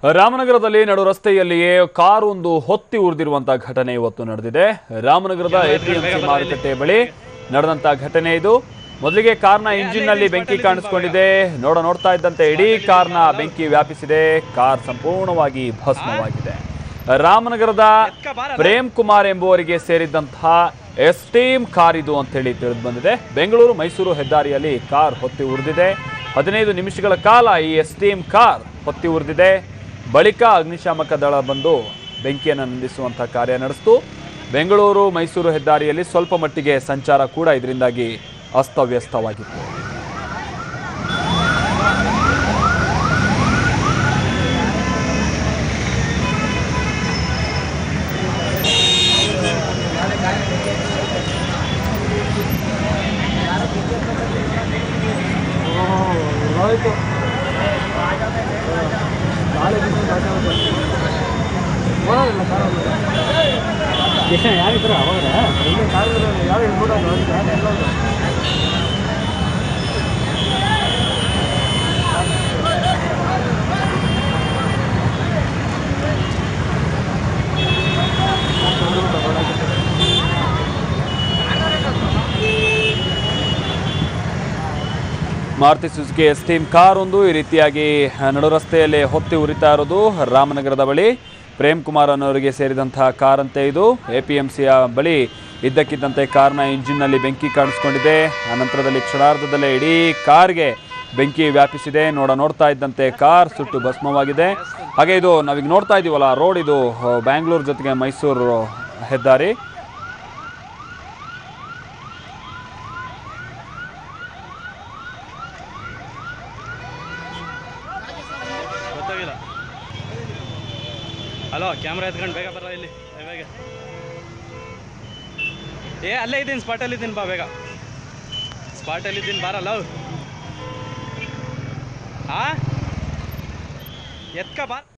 ರಾಮನಗರದಲ್ಲಿ ನಡು ರಸ್ತೆಯಲ್ಲಿಯೇ ಕಾರೊಂದು ಹೊತ್ತಿ ಉರಿದಿರುವಂತಹ ಘಟನೆ ಇವತ್ತು ನಡೆದಿದೆ. ರಾಮನಗರದ ಎಪಿಎಂಸಿ ಮಾರುಕಟ್ಟೆ ಬಳಿ ನಡೆದಂತಹ ಘಟನೆ ಇದು. ಮೊದಲಿಗೆ ಕಾರ್ನ ಇಂಜಿನ್ ನಲ್ಲಿ ಬೆಂಕಿ ಕಾಣಿಸಿಕೊಂಡಿದೆ. ನೋಡ್ತಾ ಇದ್ದಂತೆ ಇಡೀ ಕಾರ್ನ ಬೆಂಕಿ ವ್ಯಾಪಿಸಿದೆ. ಕಾರ್ ಸಂಪೂರ್ಣವಾಗಿ ಭಸ್ಮವಾಗಿದೆ. ರಾಮನಗರದ ಪ್ರೇಮ್ ಕುಮಾರ್ ಎಂಬುವರಿಗೆ ಸೇರಿದಂತಹ ಎಸ್ಟೀಮ್ ಕಾರ್ ಇದು ಅಂತ ಹೇಳಿ ತಿಳಿದು ಬಂದಿದೆ. ಬೆಂಗಳೂರು ಮೈಸೂರು ಹೆದ್ದಾರಿಯಲ್ಲಿ ಕಾರ್ ಹೊತ್ತಿ ಉರಿದಿದೆ. 15 ನಿಮಿಷಗಳ ಕಾಲ ಈ ಎಸ್ಟೀಮ್ ಕಾರ್ ಹೊತ್ತಿ ಉರಿದಿದೆ. ಬಳಿಕ ಅಗ್ನಿಶಾಮಕ ದಳ ಬಂದು ಬೆಂಕಿಯನ್ನು ನಂದಿಸುವಂತಹ ಕಾರ್ಯ ನಡೆಸಿತು. ಬೆಂಗಳೂರು ಮೈಸೂರು ಹೆದ್ದಾರಿಯಲ್ಲಿ ಸ್ವಲ್ಪ ಮಟ್ಟಿಗೆ ಸಂಚಾರ ಕೂಡ ಇದರಿಂದಾಗಿ ಅಸ್ತವ್ಯಸ್ತವಾಗಿತ್ತು. ಯಾರಿದ್ರು ಅವಾಗ ಯಾವ ಮಾರುತಿ ಸುಜುಕಿ ಎಸ್ಟೀಮ್ ಕಾರ್ ಒಂದು ಈ ರೀತಿಯಾಗಿ ನಡು ರಸ್ತೆಯಲ್ಲಿ ಹೊತ್ತಿ ಉರಿತಾ ಇರೋದು. ರಾಮನಗರದ ಬಳಿ ಪ್ರೇಮ್ ಕುಮಾರ್ ಅನ್ನೋರಿಗೆ ಸೇರಿದಂತಹ ಕಾರ್ ಅಂತೆ ಇದು. ಎಪಿಎಂಸಿಯ ಬಳಿ ಇದ್ದಕ್ಕಿದ್ದಂತೆ ಕಾರ್ನ ಇಂಜಿನ್ನಲ್ಲಿ ಬೆಂಕಿ ಕಾಣಿಸ್ಕೊಂಡಿದೆ. ಅನಂತರದಲ್ಲಿ ಕ್ಷಣಾರ್ಧದಲ್ಲೇ ಇಡೀ ಕಾರ್ಗೆ ಬೆಂಕಿ ವ್ಯಾಪಿಸಿದೆ. ನೋಡ್ತಾ ಇದ್ದಂತೆ ಕಾರ್ ಸುಟ್ಟು ಭಸ್ಮವಾಗಿದೆ. ಹಾಗೆ ಇದು ನಾವೀಗ ನೋಡ್ತಾ ಇದ್ದೀವಲ್ಲ ರೋಡ್, ಇದು ಬ್ಯಾಂಗ್ಳೂರು ಜೊತೆಗೆ ಮೈಸೂರು ಹೆದ್ದಾರಿ. ಹಲೋ, ಕ್ಯಾಮ್ರಾ ಎತ್ಕೊಂಡು ಬೇಗ ಬರ ಇಲ್ಲಿ ಬೇಗ. ಅಲ್ಲೇ ಇದ್ದೀನಿ, ಸ್ಪಾಟಲ್ಲಿ ಇದ್ದೀನಿ, ಬಾ ಬೇಗ. ಸ್ಪಾಟಲ್ಲಿ ಇದ್ದೀನಿ, ಬಾರಲ್ಲ. ಹಾ, ಎತ್ಕ ಬಾ.